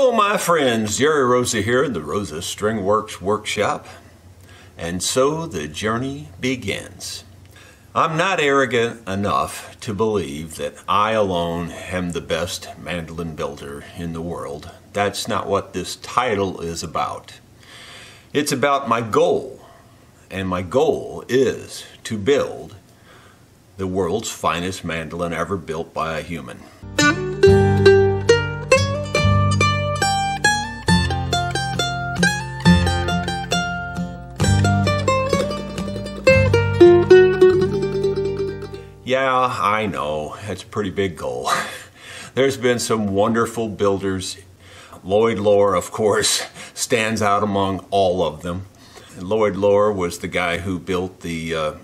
Hello my friends, Jerry Rosa here in the Rosa String Works Workshop. And so the journey begins. I'm not arrogant enough to believe that I alone am the best mandolin builder in the world. That's not what this title is about. It's about my goal. And my goal is to build the world's finest mandolin ever built by a human. Yeah, I know, it's a pretty big goal. There's been some wonderful builders. Lloyd Loar, of course, stands out among all of them. Lloyd Loar was the guy who built the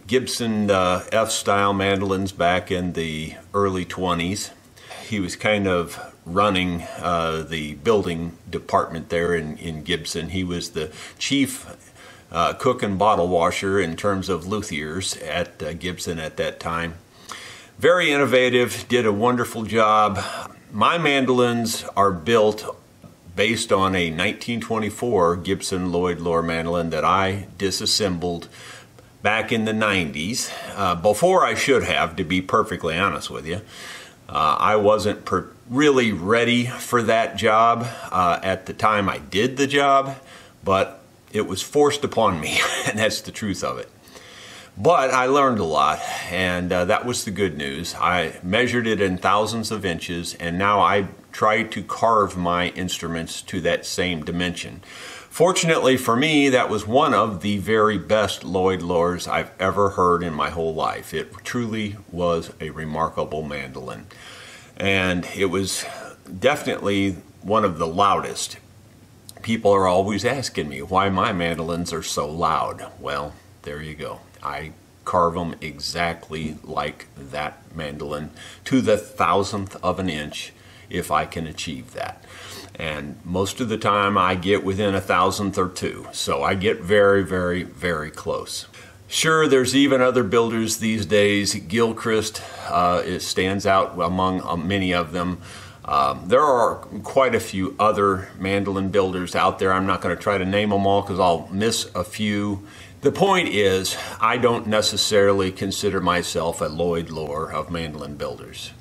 Gibson F-style mandolins back in the early 20s. He was kind of running the building department there in Gibson. He was the chief cook and bottle washer in terms of luthiers at Gibson at that time. Very innovative, did a wonderful job. My mandolins are built based on a 1924 Gibson Lloyd Loar mandolin that I disassembled back in the 90s, before I should have, to be perfectly honest with you. I wasn't really ready for that job at the time I did the job, but it was forced upon me, and that's the truth of it. But I learned a lot, and that was the good news. I measured it in thousands of inches, and now I try to carve my instruments to that same dimension. Fortunately for me, that was one of the very best Lloyd Loars I've ever heard in my whole life. It truly was a remarkable mandolin. And it was definitely one of the loudest. People are always asking me why my mandolins are so loud. Well, there you go. I carve them exactly like that mandolin to the thousandth of an inch if I can achieve that. And most of the time I get within a thousandth or two. So I get very, very, very close. Sure, there's even other builders these days. Gilchrist it stands out among many of them. There are quite a few other mandolin builders out there. I'm not going to try to name them all because I'll miss a few. The point is, I don't necessarily consider myself a Lloyd Loar of mandolin builders.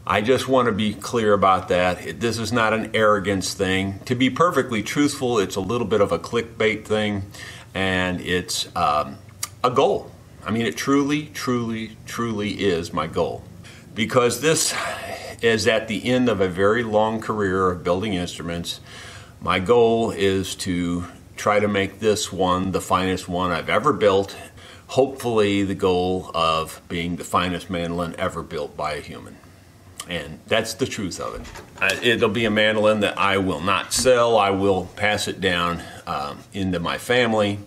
I just want to be clear about that. This is not an arrogance thing. To be perfectly truthful, it's a little bit of a clickbait thing, and it's a goal. I mean, it truly, truly, truly is my goal. Because this is at the end of a very long career of building instruments. My goal is to try to make this one the finest one I've ever built. Hopefully the goal of being the finest mandolin ever built by a human. And that's the truth of it. It'll be a mandolin that I will not sell. I will pass it down into my family.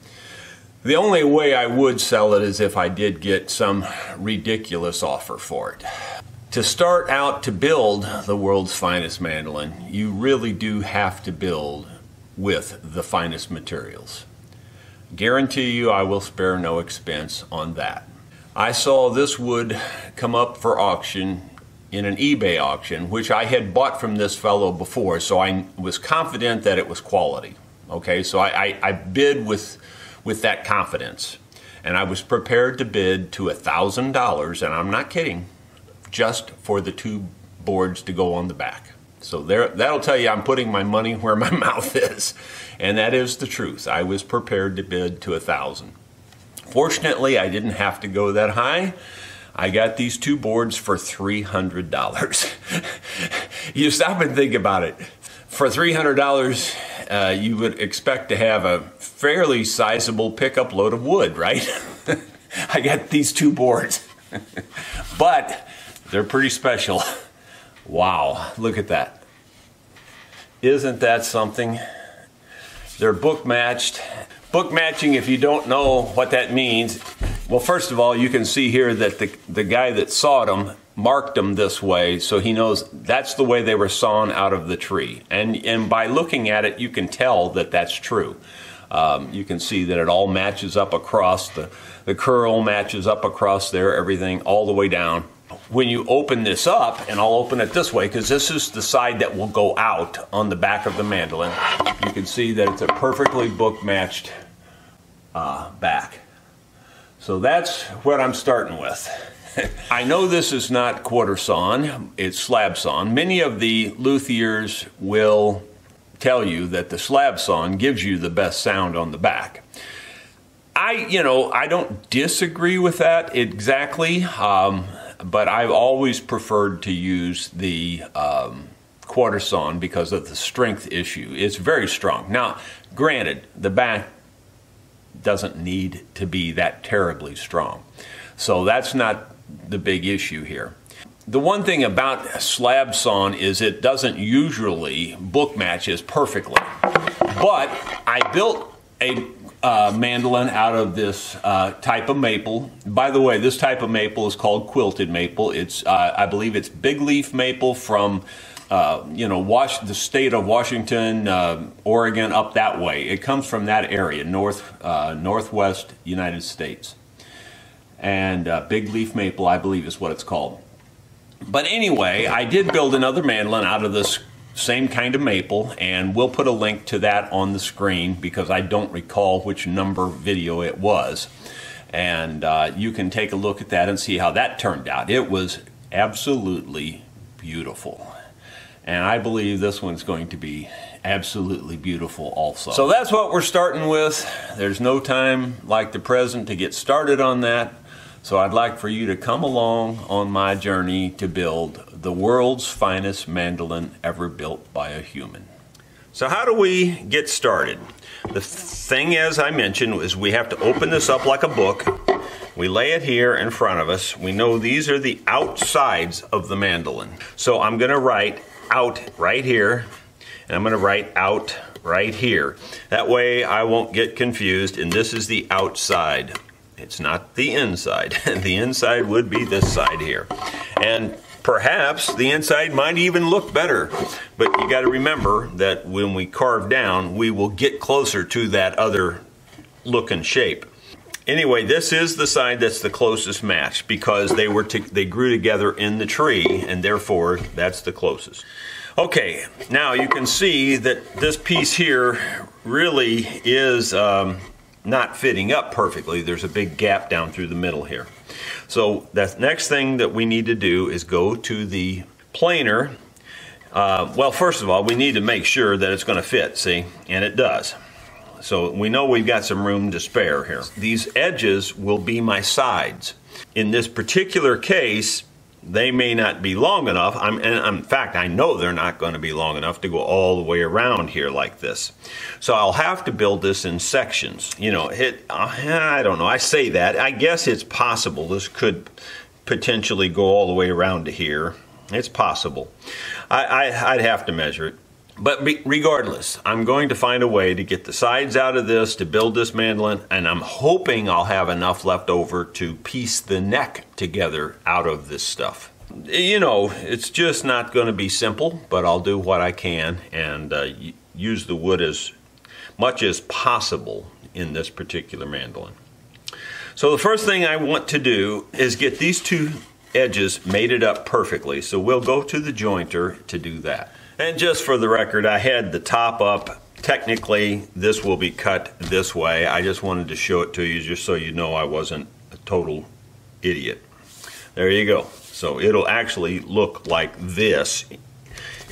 The only way I would sell it is if I did get some ridiculous offer for it. To start out to build the world's finest mandolin, you really do have to build with the finest materials. Guarantee you I will spare no expense on that. I saw this wood come up for auction in an eBay auction, which I had bought from this fellow before, so I was confident that it was quality. Okay, so I bid with that confidence. And I was prepared to bid to $1,000, and I'm not kidding, just for the two boards to go on the back. So that'll tell you I'm putting my money where my mouth is. And that is the truth. I was prepared to bid to $1,000. Fortunately, I didn't have to go that high. I got these two boards for $300. You stop and think about it. For $300, you would expect to have a fairly sizable pickup load of wood, right? I got these two boards. But they're pretty special. Wow, look at that. Isn't that something? They're book matched. Book matching, if you don't know what that means, well, first of all, you can see here that the guy that sawed them marked them this way, so he knows that's the way they were sawn out of the tree. And by looking at it, you can tell that that's true. You can see that it all matches up across, the curl matches up across there, everything all the way down. When you open this up, and I'll open it this way because this is the side that will go out on the back of the mandolin, you can see that it's a perfectly book matched back. So that's what I'm starting with. I know this is not quarter sawn, it's slab sawn. Many of the luthiers will tell you that the slab sawn gives you the best sound on the back. I don't disagree with that exactly, but I've always preferred to use the quarter sawn because of the strength issue. It's very strong. Now, granted, the back doesn't need to be that terribly strong. So that's not the big issue here. The one thing about slab sawn is it doesn't usually book matches perfectly. But I built a mandolin out of this type of maple. By the way, this type of maple is called quilted maple. It's I believe it's big leaf maple from the state of Washington, Oregon, up that way. It comes from that area, northwest United States. And big leaf maple, I believe, is what it's called. But anyway, I did build another mandolin out of this same kind of maple, and we'll put a link to that on the screen because I don't recall which number video it was. And you can take a look at that and see how that turned out. It was absolutely beautiful. And I believe this one's going to be absolutely beautiful also. So that's what we're starting with. There's no time like the present to get started on that. So I'd like for you to come along on my journey to build the world's finest mandolin ever built by a human. So how do we get started? The thing, as I mentioned, is we have to open this up like a book. We lay it here in front of us. We know these are the outsides of the mandolin. So I'm going to write out right here, and I'm going to write out right here. That way I won't get confused, and this is the outside. It's not the inside. The inside would be this side here. And perhaps the inside might even look better. But you got to remember that when we carve down, we will get closer to that other look and shape. Anyway, this is the side that's the closest match because they grew together in the tree, and therefore that's the closest. Okay, now you can see that this piece here really is not fitting up perfectly. There's a big gap down through the middle here. So the next thing that we need to do is go to the planer. Well, first of all, we need to make sure that it's going to fit, see? And it does. So we know we've got some room to spare here. These edges will be my sides. In this particular case, they may not be long enough. In fact, I know they're not going to be long enough to go all the way around here like this. So I'll have to build this in sections. I don't know. I say that. I guess it's possible. This could potentially go all the way around to here. It's possible. I'd have to measure it. But regardless, I'm going to find a way to get the sides out of this to build this mandolin, and I'm hoping I'll have enough left over to piece the neck together out of this stuff. It's just not going to be simple, but I'll do what I can and use the wood as much as possible in this particular mandolin. So the first thing I want to do is get these two edges mated up perfectly. So we'll go to the jointer to do that. And just for the record, I had the top up. Technically, this will be cut this way. I just wanted to show it to you just so you know I wasn't a total idiot. There you go. So it'll actually look like this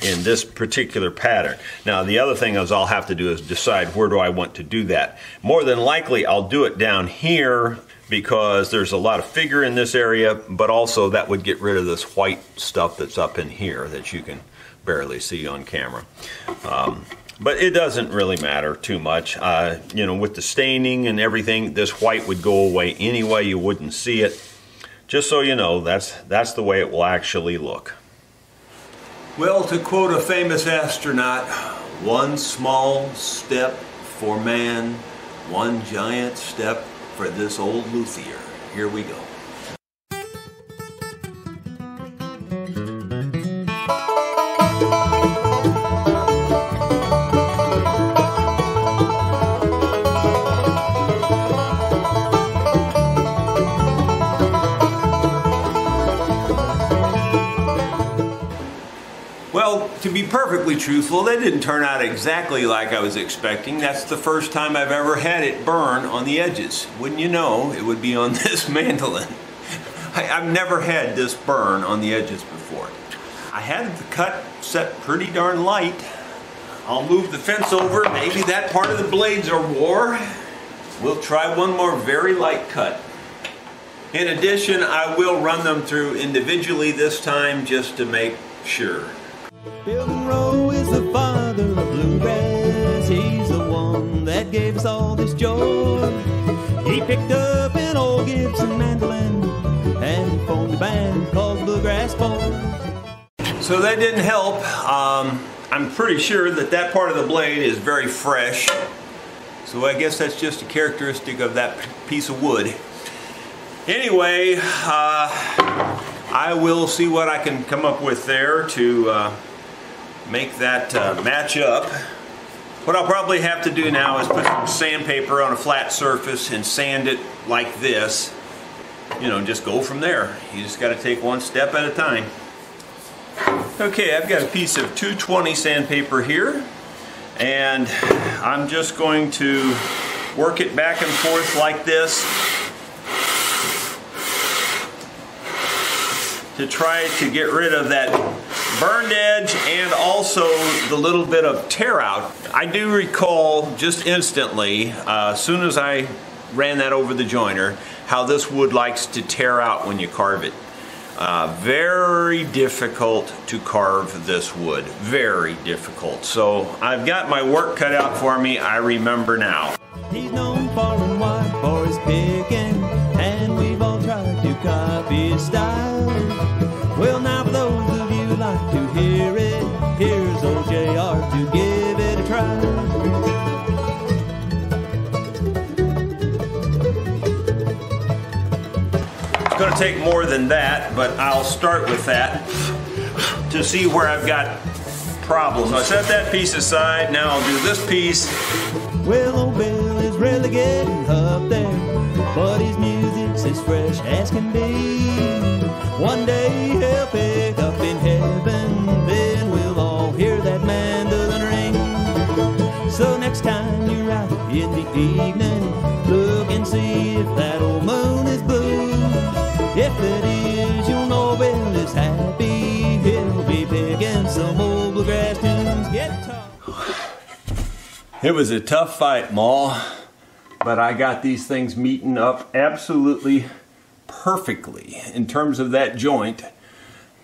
in this particular pattern. Now, the other thing is I'll have to do is decide where do I want to do that. More than likely, I'll do it down here because there's a lot of figure in this area, but also that would get rid of this white stuff that's up in here that you can barely see on camera. But it doesn't really matter too much. With the staining and everything, this white would go away anyway. You wouldn't see it. Just so you know, that's the way it will actually look. Well, to quote a famous astronaut, one small step for man, one giant step for this old luthier. Here we go. perfectly truthful, they didn't turn out exactly like I was expecting. That's the first time I've ever had it burn on the edges. Wouldn't you know, it would be on this mandolin. I've never had this burn on the edges before. I had the cut set pretty darn light. I'll move the fence over. Maybe that part of the blades are wore. We'll try one more very light cut. In addition, I will run them through individually this time just to make sure. Bill Monroe is the father of bluegrass. He's the one that gave us all this joy. He picked up an old Gibson mandolin and formed a band called Bluegrass Boys. So that didn't help. I'm pretty sure that that part of the blade is very fresh. So I guess that's just a characteristic of that piece of wood. Anyway, I will see what I can come up with there to make that match up. What I'll probably have to do now is put some sandpaper on a flat surface and sand it like this. You know, just go from there. You just got to take one step at a time. Okay, I've got a piece of 220 sandpaper here, and I'm just going to work it back and forth like this to try to get rid of that burned edge and also the little bit of tear out. I do recall just instantly, as soon as I ran that over the joiner, how this wood likes to tear out when you carve it. Very difficult to carve this wood, very difficult. So I've got my work cut out for me, I remember now. He's known far and wide for his picking, and we've all tried to copy his style. Well, now for those of you who like to hear it, here's old JR to give it a try. It's going to take more than that, but I'll start with that to see where I've got problems. So I set that piece aside, now I'll do this piece. Well, old Bill is really getting up there, but his music's as fresh as can be. One day he'll pick up in heaven, then we'll all hear that mandolin ring. So next time you're out in the evening, look and see if that old moon is blue. If it is, you'll know Bill is happy. He'll be picking some old bluegrass tunes. Get tough. It was a tough fight, Ma, but I got these things meeting up absolutely perfectly in terms of that joint.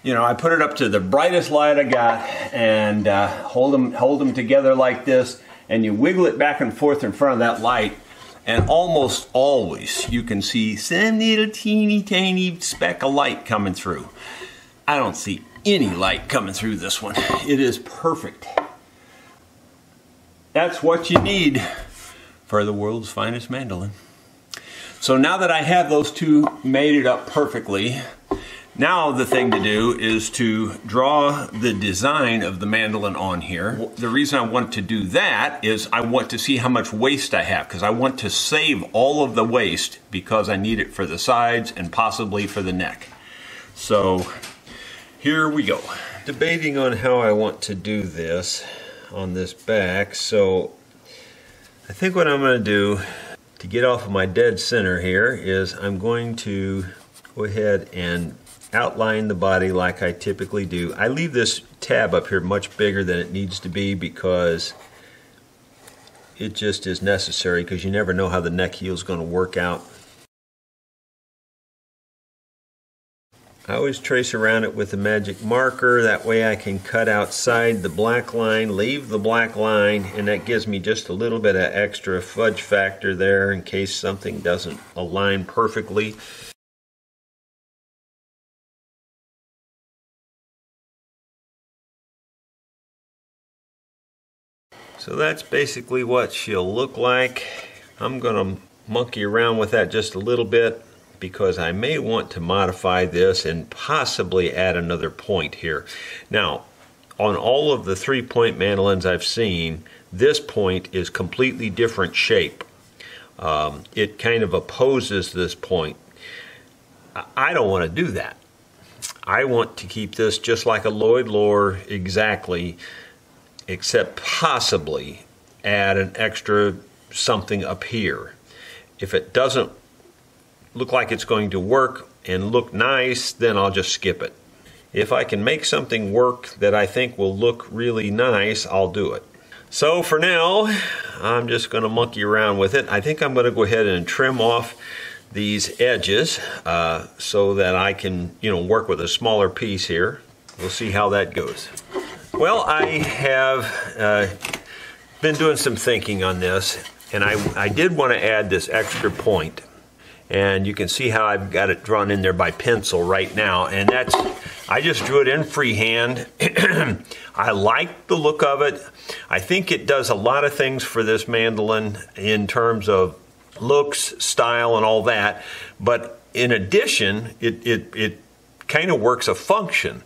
You know, I put it up to the brightest light I got and hold them together like this, and you wiggle it back and forth in front of that light, and almost always you can see some little teeny tiny speck of light coming through. I don't see any light coming through this one. It is perfect. That's what you need for the world's finest mandolin. So now that I have those two mated up perfectly, now the thing to do is to draw the design of the mandolin on here. The reason I want to do that is I want to see how much waste I have, because I want to save all of the waste because I need it for the sides and possibly for the neck. So here we go. Debating on how I want to do this on this back, so I think what I'm going to do to get off of my dead center here is I'm going to go ahead and outline the body like I typically do. I leave this tab up here much bigger than it needs to be because it just is necessary, because you never know how the neck heel is going to work out. I always trace around it with a magic marker, that way I can cut outside the black line, leave the black line, and that gives me just a little bit of extra fudge factor there in case something doesn't align perfectly. So that's basically what she'll look like. I'm going to monkey around with that just a little bit, because I may want to modify this and possibly add another point here. Now, on all of the 3-point mandolins I've seen, this point is completely different shape. It kind of opposes this point. I don't want to do that. I want to keep this just like a Lloyd Loar exactly, except possibly add an extra something up here. If it doesn't look like it's going to work and look nice, then I'll just skip it. If I can make something work that I think will look really nice, I'll do it. So for now, I'm just going to monkey around with it. I think I'm going to go ahead and trim off these edges so that I can, work with a smaller piece here. We'll see how that goes. Well, I have been doing some thinking on this, and I did want to add this extra point. And you can see how I've got it drawn in there by pencil right now. And I just drew it in freehand. I like the look of it. I think it does a lot of things for this mandolin in terms of looks, style, and all that. But in addition, it kind of works a function.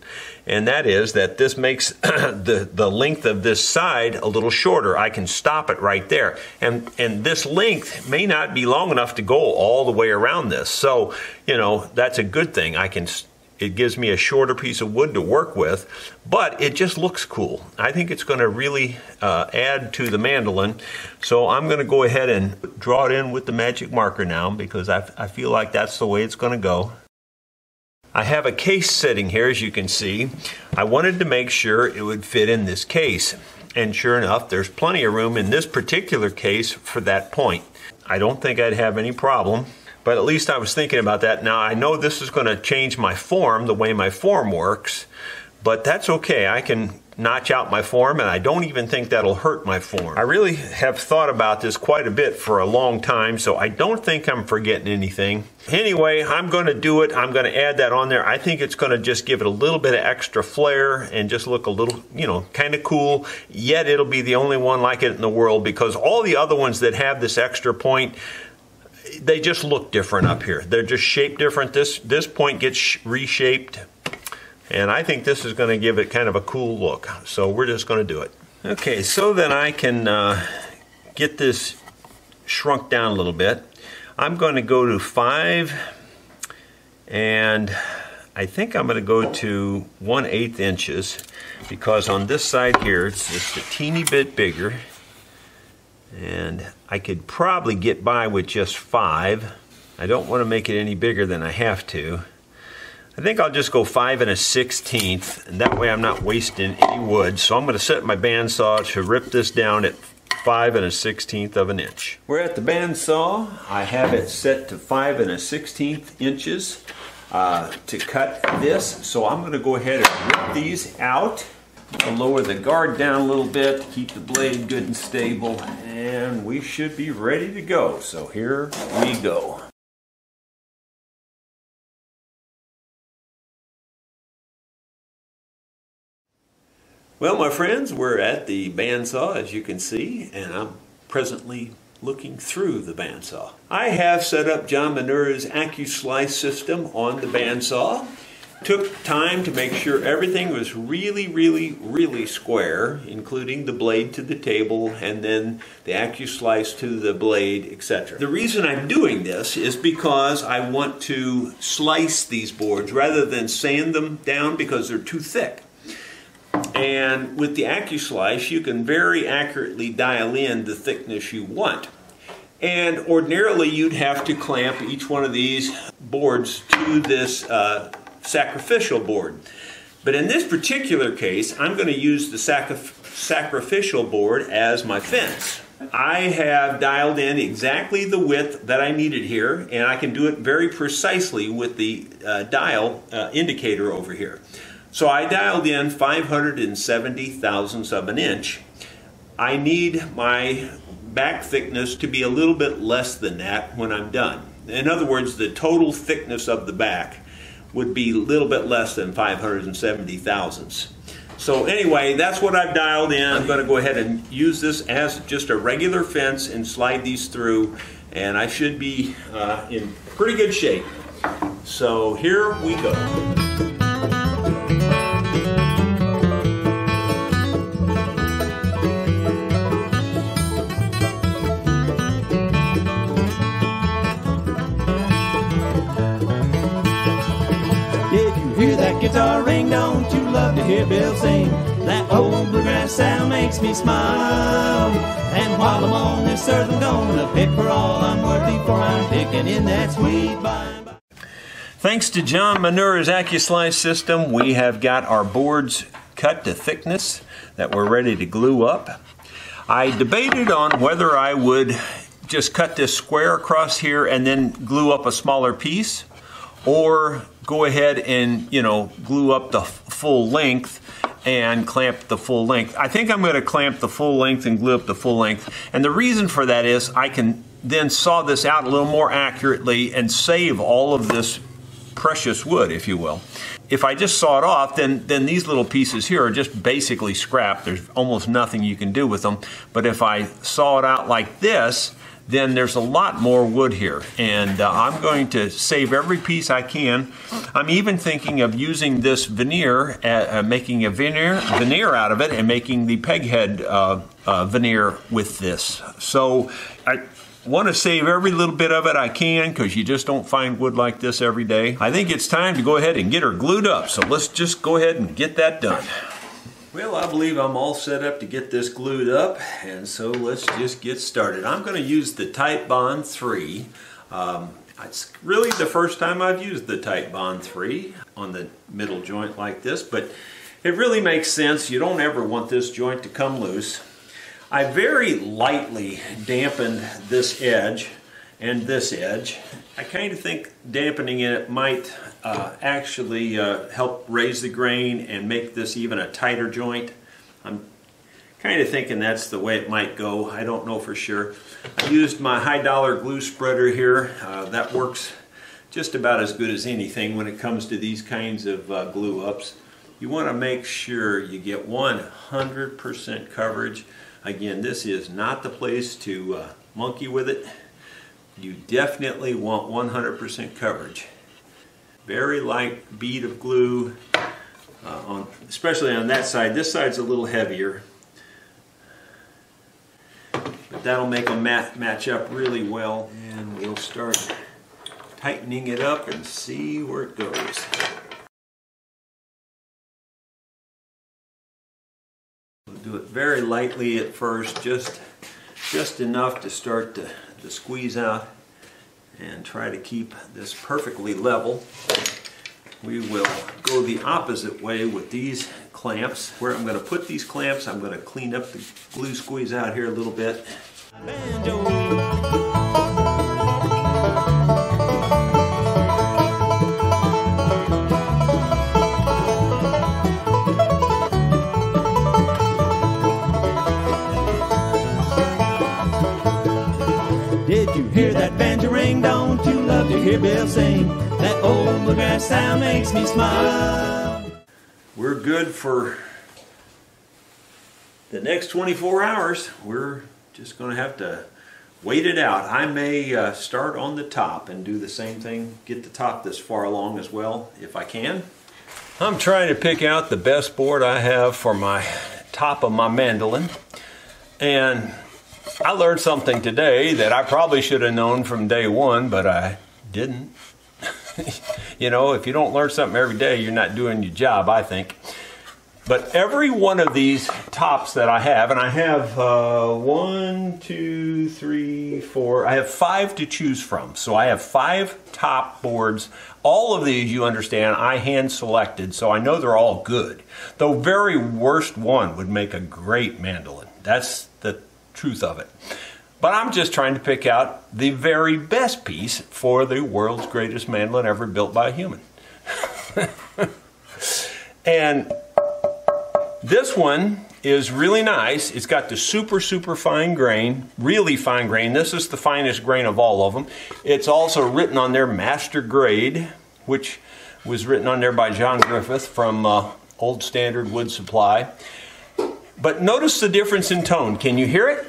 And that is that this makes the length of this side a little shorter. I can stop it right there. And this length may not be long enough to go all the way around this. So, that's a good thing. It gives me a shorter piece of wood to work with, but it just looks cool. I think it's going to really add to the mandolin. So I'm going to go ahead and draw it in with the magic marker now because I feel like that's the way it's going to go. I have a case sitting here, as you can see. I wanted to make sure it would fit in this case. And sure enough, there's plenty of room in this particular case for that point. I don't think I'd have any problem, but at least I was thinking about that. Now, I know this is going to change my form, the way my form works, but that's okay. I can notch out my form, and I don't even think that'll hurt my form. I really have thought about this quite a bit for a long time, so I don't think I'm forgetting anything. Anyway, I'm going to do it. I'm going to add that on there. I think it's going to just give it a little bit of extra flair and just look a little, kind of cool, yet it'll be the only one like it in the world because all the other ones that have this extra point, they just look different up here. They're just shaped different. This point gets reshaped. And I think this is going to give it kind of a cool look. So we're just going to do it. Okay, so that I can get this shrunk down a little bit, I'm going to go to 5, and I think I'm going to go to 1/8 inches because on this side here it's just a teeny bit bigger. And I could probably get by with just 5. I don't want to make it any bigger than I have to. I think I'll just go 5 1/16, and that way I'm not wasting any wood. So I'm going to set my bandsaw to rip this down at 5 1/16 of an inch. We're at the bandsaw. I have it set to 5 1/16 inches to cut this. So I'm going to go ahead and rip these out. I'll lower the guard down a little bit, keep the blade good and stable, and we should be ready to go. So here we go. Well, my friends, we're at the bandsaw, as you can see, and I'm presently looking through the bandsaw. I have set up John Manura's AccuSlice system on the bandsaw. Took time to make sure everything was really square, including the blade to the table and then the AccuSlice to the blade, etc. The reason I'm doing this is because I want to slice these boards rather than sand them down because they're too thick. And with the AccuSlice, you can very accurately dial in the thickness you want. And ordinarily, you'd have to clamp each one of these boards to this sacrificial board. But in this particular case, I'm going to use the sacrificial board as my fence. I have dialed in exactly the width that I needed here, and I can do it very precisely with the dial indicator over here. So I dialed in 570 thousandths of an inch. I need my back thickness to be a little bit less than that when I'm done. In other words, the total thickness of the back would be a little bit less than 570 thousandths. So anyway, that's what I've dialed in. I'm going to go ahead and use this as just a regular fence and slide these through, and I should be in pretty good shape. So here we go. guitar ring, don't you love to hear Bill sing? That old bluegrass sound makes me smile. And while I'm on this earth, I'm gonna pick for all I'm worthy, for I'm picking in that sweet by. Thanks to John Manure's AccuSlice system, we have got our boards cut to thickness that we're ready to glue up. I debated on whether I would just cut this square across here and then glue up a smaller piece, or go ahead and, glue up the full length and clamp the full length. I think I'm going to clamp the full length and glue up the full length. And the reason for that is I can then saw this out a little more accurately and save all of this precious wood, if you will. If I just saw it off, then these little pieces here are just basically scrap. There's almost nothing you can do with them. But if I saw it out like this, then there's a lot more wood here. And I'm going to save every piece I can. I'm even thinking of using this veneer, making a veneer out of it, and making the peghead veneer with this. So I want to save every little bit of it I can, because you just don't find wood like this every day. I think it's time to go ahead and get her glued up. So let's just go ahead and get that done. Well, I believe I'm all set up to get this glued up, and so let's just get started. I'm going to use the Titebond 3. It's really the first time I've used the Titebond 3 on the middle joint like this, but it really makes sense. You don't ever want this joint to come loose. I very lightly dampened this edge and this edge. I kind of think dampening it might actually help raise the grain and make this even a tighter joint. I'm kind of thinking that's the way it might go. I don't know for sure. I used my high dollar glue spreader here. That works just about as good as anything when it comes to these kinds of glue ups. You want to make sure you get 100% coverage. Again, this is not the place to monkey with it. You definitely want 100% coverage. Very light bead of glue, especially on that side. This side's a little heavier, but that'll make them match up really well. And we'll start tightening it up and see where it goes. We'll do it very lightly at first, just enough to start to squeeze out and try to keep this perfectly level. We will go the opposite way with these clamps. Where I'm going to put these clamps, I'm going to clean up the glue squeeze out here a little bit. Did you hear that banjo ring? Don't you love to hear Bill sing? That old bluegrass sound makes me smile. We're good for the next 24 hours. We're just going to have to wait it out. I may start on the top and do the same thing, get the top this far along as well, if I can. I'm trying to pick out the best board I have for my top of my mandolin. And I learned something today that I probably should have known from day one, but I didn't. You know, if you don't learn something every day, you're not doing your job, I think. But every one of these tops that I have, and I have 1, 2, 3, 4, I have 5 to choose from. So I have 5 top boards. All of these, you understand, I hand selected, so I know they're all good. The very worst one would make a great mandolin. That's the truth of it. But I'm just trying to pick out the very best piece for the world's greatest mandolin ever built by a human. And this one is really nice. It's got the super fine grain, really fine grain. This is the finest grain of all of them. It's also written on there master grade, which was written on there by John Griffith from Old Standard Wood Supply. But notice the difference in tone. Can you hear it?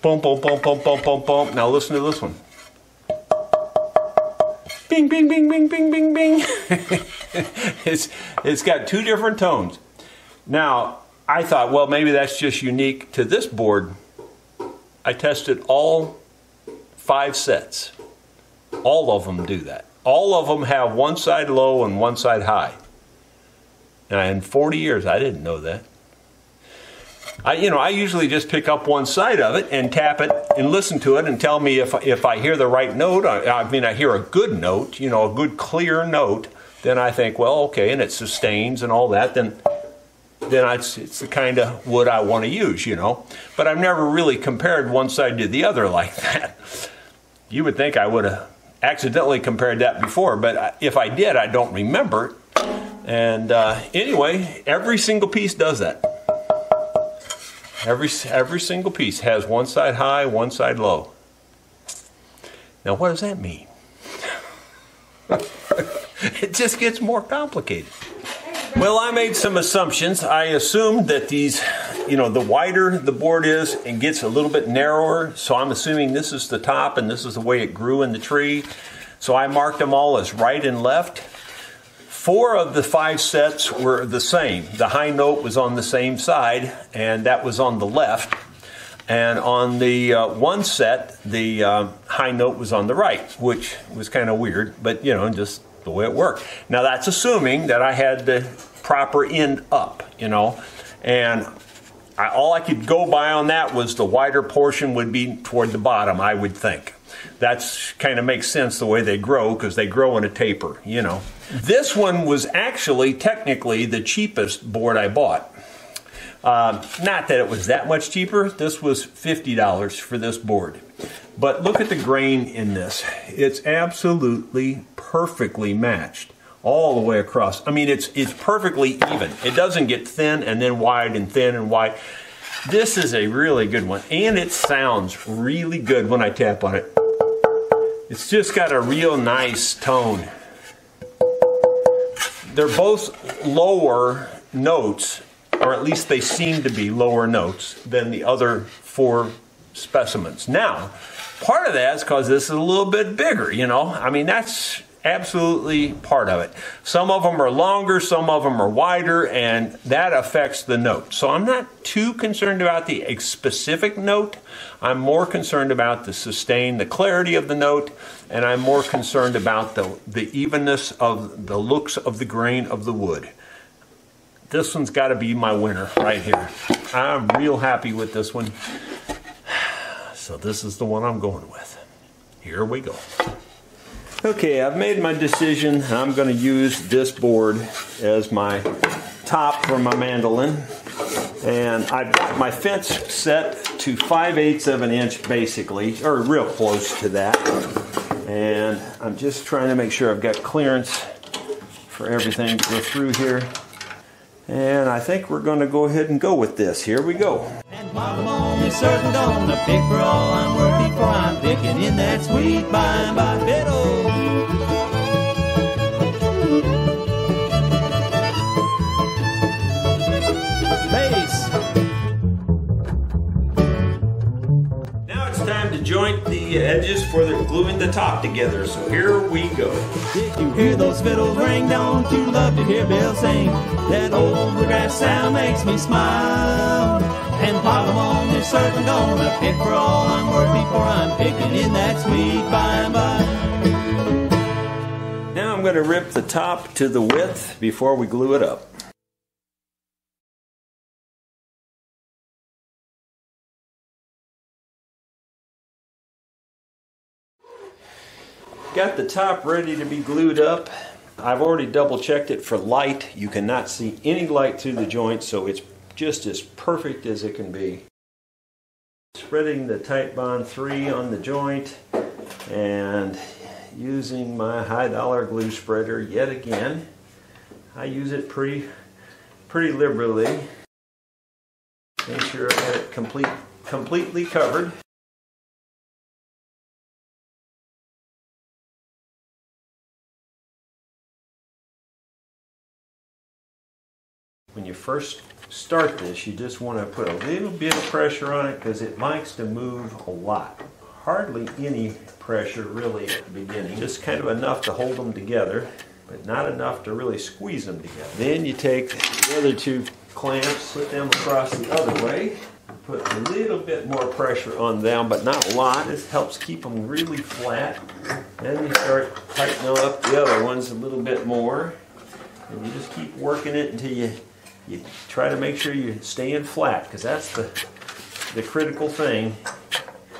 Boom, boom, boom, boom, boom, boom, boom. Now listen to this one. Bing, bing, bing, bing, bing, bing, bing. It's got 2 different tones. Now, I thought, well, maybe that's just unique to this board. I tested all 5 sets. All of them do that. all of them have one side low and one side high. And in 40 years, I didn't know that. I usually just pick up one side of it and tap it and listen to it and tell me if I hear the right note. I hear a good note, a good clear note. Then I think, well, okay, and it sustains and all that. Then it's the kind of wood I want to use, But I've never really compared one side to the other like that. You would think I would have accidentally compared that before, but if I did, I don't remember. And anyway, every single piece does that. Every single piece has one side high, one side low. Now, what does that mean? It just gets more complicated. Well, I made some assumptions. I assumed that these, the wider the board is, it gets a little bit narrower. So I'm assuming this is the top and this is the way it grew in the tree. So I marked them all as right and left. 4 of the 5 sets were the same. The high note was on the same side, and that was on the left. And on the one set, the high note was on the right, which was kind of weird, but just the way it worked. Now that's assuming that I had the proper end up, and all I could go by on that was the wider portion would be toward the bottom, I would think. That's kind of makes sense the way they grow, because they grow in a taper, This one was actually technically the cheapest board I bought. Not that it was that much cheaper. This was $50 for this board. But look at the grain in this. It's absolutely perfectly matched all the way across. I mean, it's perfectly even. It doesn't get thin and then wide and thin and wide. This is a really good one, and it sounds really good when I tap on it. It's just got a real nice tone. They're both lower notes, or at least they seem to be lower notes than the other 4 specimens. Now, part of that is because this is a little bit bigger, I mean, that's absolutely part of it. Some of them are longer, some of them are wider, and that affects the note. So I'm not too concerned about the specific note. I'm more concerned about the sustain, the clarity of the note, and I'm more concerned about the evenness of the looks of the grain of the wood. This one's got to be my winner right here. I'm real happy with this one. So this is the one I'm going with. Here we go. Okay, I've made my decision. I'm going to use this board as my top for my mandolin. And I've got my fence set to 5/8 of an inch basically, or real close to that. And I'm just trying to make sure I've got clearance for everything to go through here. And I think we're going to go ahead and go with this. Here we go. And while I'm on this certain gonna pick for all I'm worth before I'm picking in that sweet by and by fiddle. Bass. Now it's time to joint the edges for gluing the top together. So here we go. If you hear those fiddles ring, don't you love to hear Bill sing? That old bluegrass sound makes me smile. And while I'm on this certain gonna pick for all I'm worth before I'm picking in that sweet by and by. Now I'm going to rip the top to the width before we glue it up. Got the top ready to be glued up. I've already double checked it for light. You cannot see any light through the joint, so it's just as perfect as it can be. Spreading the Titebond 3 on the joint and using my $high glue spreader yet again. I use it pretty liberally. Make sure I got it completely covered. When you first start this, you just want to put a little bit of pressure on it because it likes to move a lot. Hardly any pressure really at the beginning, just kind of enough to hold them together, but not enough to really squeeze them together. Then you take the other 2 clamps, slip them across the other way, put a little bit more pressure on them, but not a lot. This helps keep them really flat. Then you start tightening up the other ones a little bit more. And you just keep working it until you try to make sure you're staying flat, because that's the critical thing,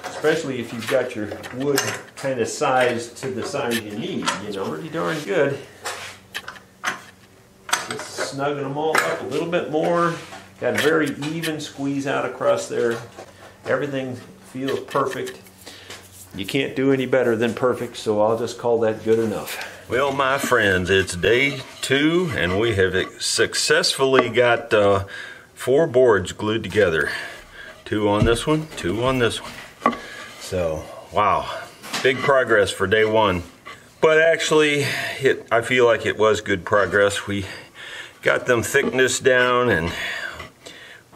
especially if you've got your wood kind of sized to the size you need, you know. Pretty darn good. Just snugging them all up a little bit more. Got a very even squeeze out across there. Everything feels perfect. You can't do any better than perfect, so I'll just call that good enough. Well, my friends, it's day 2, and we have successfully got 4 boards glued together. 2 on this one, 2 on this one. So, wow, big progress for day 1. But actually, I feel like it was good progress. We got them thickness down, and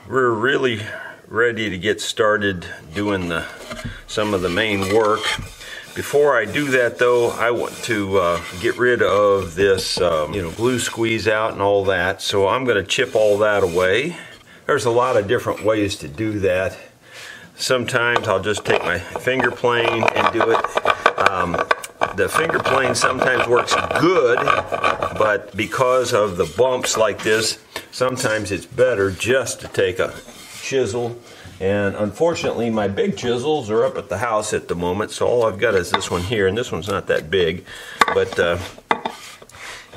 we're really ready to get started doing some of the main work. Before I do that though, I want to get rid of this glue squeeze out and all that, so I'm going to chip all that away. There's a lot of different ways to do that. Sometimes I'll just take my finger plane and do it. The finger plane sometimes works good, but because of the bumps like this, sometimes it's better just to take a chisel. And unfortunately, my big chisels are up at the house at the moment, so all I've got is this one here, and this one's not that big, but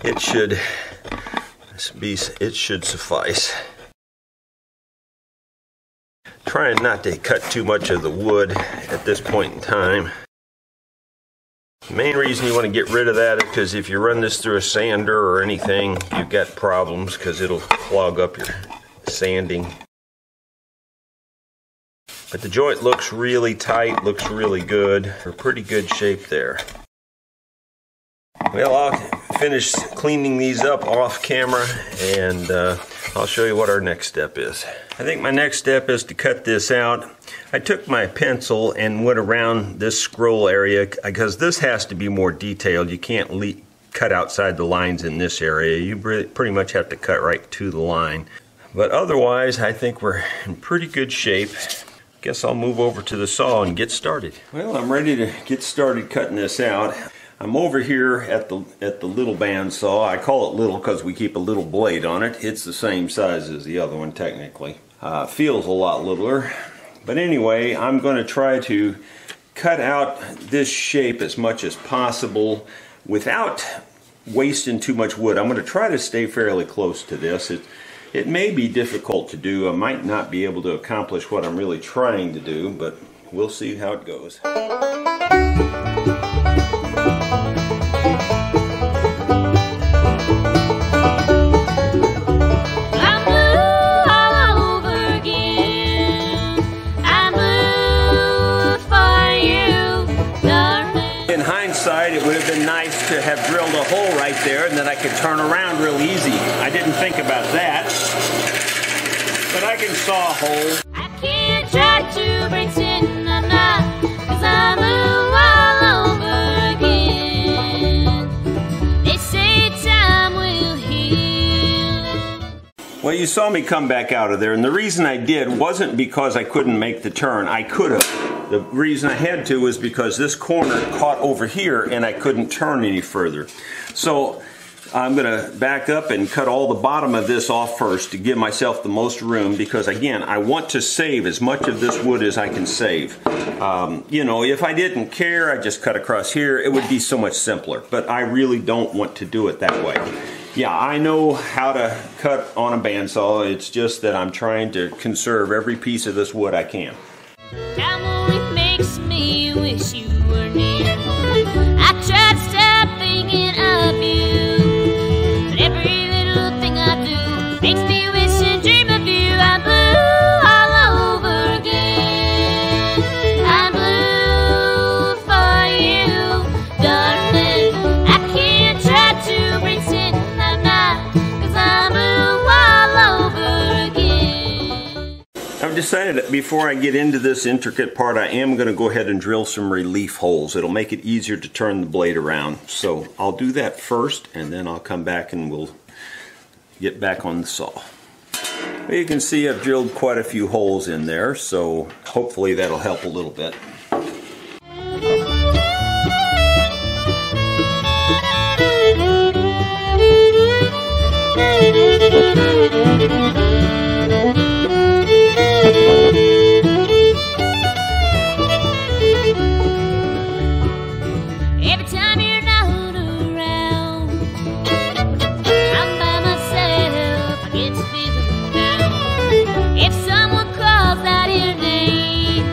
it should suffice. Trying not to cut too much of the wood at this point in time. The main reason you want to get rid of that is because if you run this through a sander or anything, you've got problems because it'll clog up your sanding. But the joint looks really tight, looks really good. We're in pretty good shape there. Well, I'll finish cleaning these up off camera, and I'll show you what our next step is. I think my next step is to cut this out. I took my pencil and went around this scroll area because this has to be more detailed. You can't cut outside the lines in this area. You pretty much have to cut right to the line. But otherwise, I think we're in pretty good shape. Guess I'll move over to the saw and get started. Well, I'm ready to get started cutting this out. I'm over here at the little bandsaw. I call it little because we keep a little blade on it. It's the same size as the other one technically. Feels a lot littler. But anyway, I'm going to try to cut out this shape as much as possible without wasting too much wood. I'm going to try to stay fairly close to this. It may be difficult to do. I might not be able to accomplish what I'm really trying to do, but we'll see how it goes. It would have been nice to have drilled a hole right there and then I could turn around real easy. I didn't think about that, but I can saw a hole. I can't try to pretend I'm not, 'cause I'm all over again. They say time will heal. Well, you saw me come back out of there, and the reason I did wasn't because I couldn't make the turn. I could have. The reason I had to was because this corner caught over here and I couldn't turn any further. So I'm going to back up and cut all the bottom of this off first to give myself the most room, because again, I want to save as much of this wood as I can save. You know, if I didn't care, I'd just cut across here. It would be so much simpler, but I really don't want to do it that way. Yeah, I know how to cut on a bandsaw. It's just that I'm trying to conserve every piece of this wood I can. Makes me wish you were near. I tried to stop thinking of you, but every little thing I do makes me wish and dream of you. I'm blue all over again. I'm blue for you, darling. I can't try to pretend I'm not, 'cause I'm blue all over again. I've decided that before I get into this intricate part, I am going to go ahead and drill some relief holes. It'll make it easier to turn the blade around. So I'll do that first, and then I'll come back and we'll get back on the saw. You can see I've drilled quite a few holes in there, so hopefully that'll help a little bit. Every time you're not around, I'm by myself, I get to feeling down. If someone calls out your name,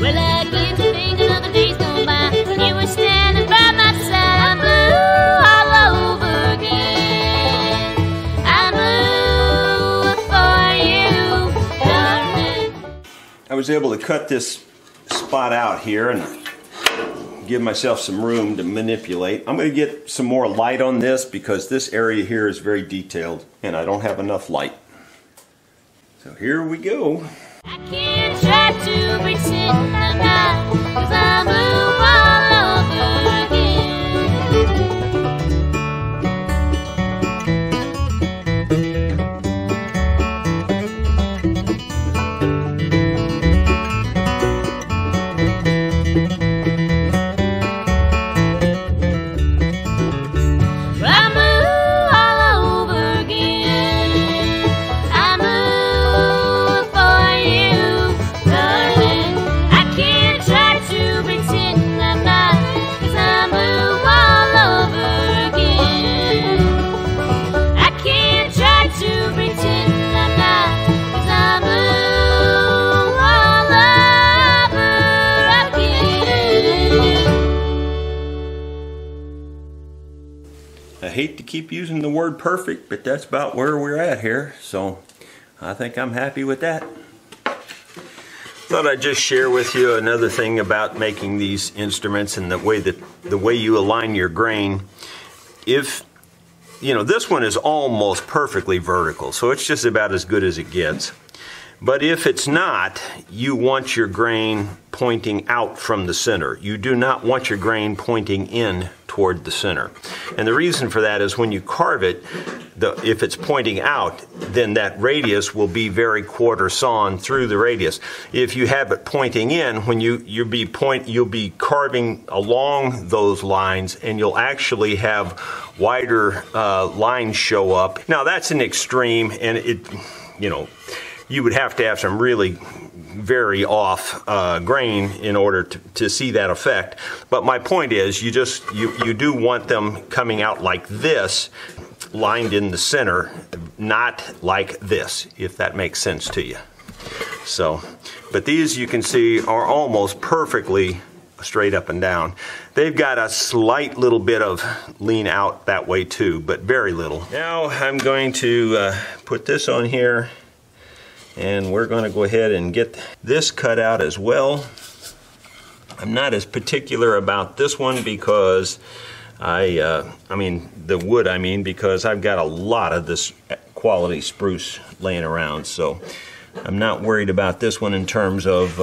well, I get to think another day's gone by. You were standing by my side, I'm blue all over again. I'm blue for you, darling. I was able to cut this spot out here and give myself some room to manipulate. I'm going to get some more light on this because this area here is very detailed and I don't have enough light. So here we go. I can't try to pretend I'm not, 'cause I'm blue all over again. I'm blue all over again. I'm blue for you, darling. I can't try to pretend I'm not, 'cause I'm blue all over again. I can't try to pretend I'm not, 'cause I'm blue all over again. I hate to keep using the word perfect, but that's about where we're at here. So I think I'm happy with that. Thought I'd just share with you another thing about making these instruments and the way you align your grain. If you know, this one is almost perfectly vertical, so it's just about as good as it gets. But if it's not, you want your grain pointing out from the center. You do not want your grain pointing in toward the center. And the reason for that is when you carve it, if it's pointing out, then that radius will be very quarter sawn through the radius. If you have it pointing in, when you'll be carving along those lines, and you'll actually have wider lines show up. Now that's an extreme, and you would have to have some really very off grain in order to see that effect. But my point is, you do want them coming out like this, lined in the center, not like this, if that makes sense to you. So, but these you can see are almost perfectly straight up and down. They've got a slight little bit of lean out that way too, but very little. Now I'm going to put this on here, and we're going to go ahead and get this cut out as well. I'm not as particular about this one because because I've got a lot of this quality spruce laying around, so I'm not worried about this one in terms of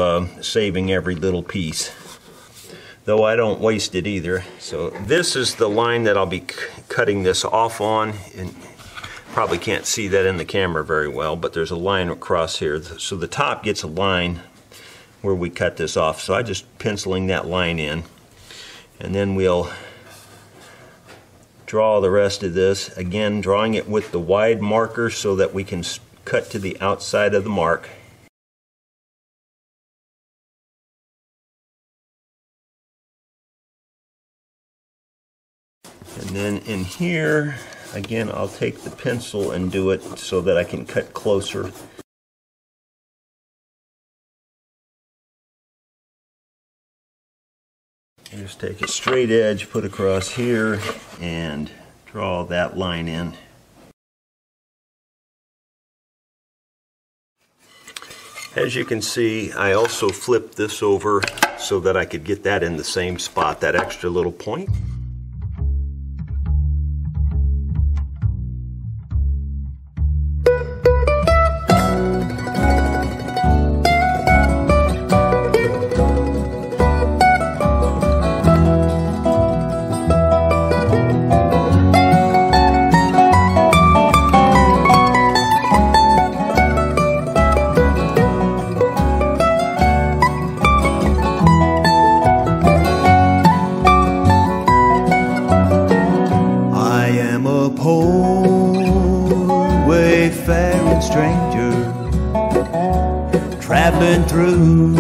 saving every little piece, though I don't waste it either. So this is the line that I'll be cutting this off on, and probably can't see that in the camera very well, but there's a line across here, so the top gets a line where we cut this off. So I'm just penciling that line in, and then we'll draw the rest of this, again drawing it with the wide marker so that we can cut to the outside of the mark. And then in here, again, I'll take the pencil and do it so that I can cut closer. Just take a straight edge, put across here, and draw that line in. As you can see, I also flipped this over so that I could get that in the same spot, that extra little point. have been through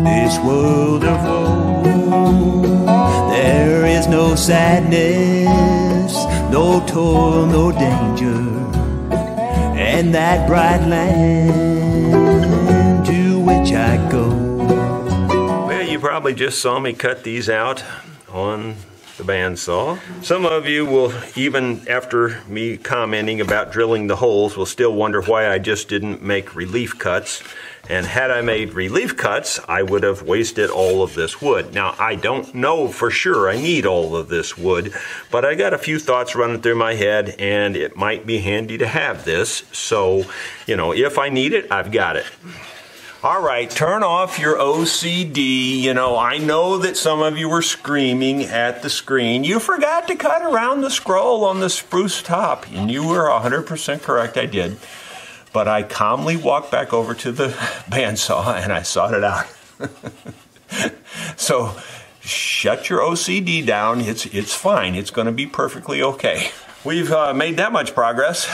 this world of woe. There is no sadness, no toil, no danger, and that bright land to which I go. Well, you probably just saw me cut these out on the bandsaw. Some of you will, even after me commenting about drilling the holes, will still wonder why I just didn't make relief cuts. And had I made relief cuts, I would have wasted all of this wood. Now, I don't know for sure I need all of this wood, but I got a few thoughts running through my head, and it might be handy to have this. So, you know, if I need it, I've got it. All right, turn off your OCD. You know, I know that some of you were screaming at the screen. You forgot to cut around the scroll on the spruce top, and you were 100% correct, I did. But I calmly walked back over to the bandsaw and I sawed it out. So shut your OCD down. It's fine. It's going to be perfectly okay. We've made that much progress.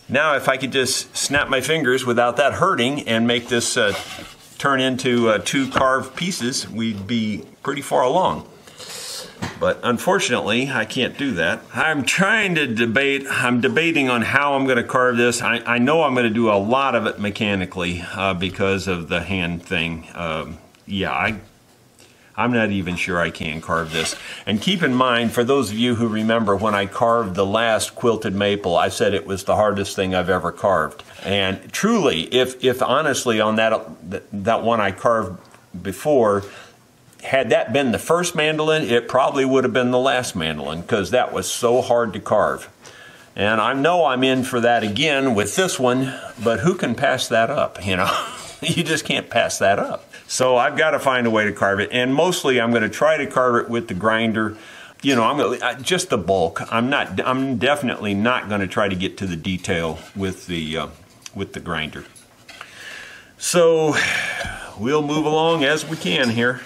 Now if I could just snap my fingers without that hurting and make this turn into 2 carved pieces, we'd be pretty far along. But unfortunately, I can't do that. I'm debating on how I'm going to carve this. I know I'm going to do a lot of it mechanically because of the hand thing. Yeah, I'm not even sure I can carve this. And keep in mind, for those of you who remember when I carved the last quilted maple, I said it was the hardest thing I've ever carved. And truly, if honestly on that one I carved before, had that been the first mandolin, it probably would have been the last mandolin, because that was so hard to carve. And I know I'm in for that again with this one, but who can pass that up, you know? You just can't pass that up. So I've got to find a way to carve it, and mostly I'm going to try to carve it with the grinder. You know, just the bulk. I'm definitely not going to try to get to the detail with the grinder. So we'll move along as we can here.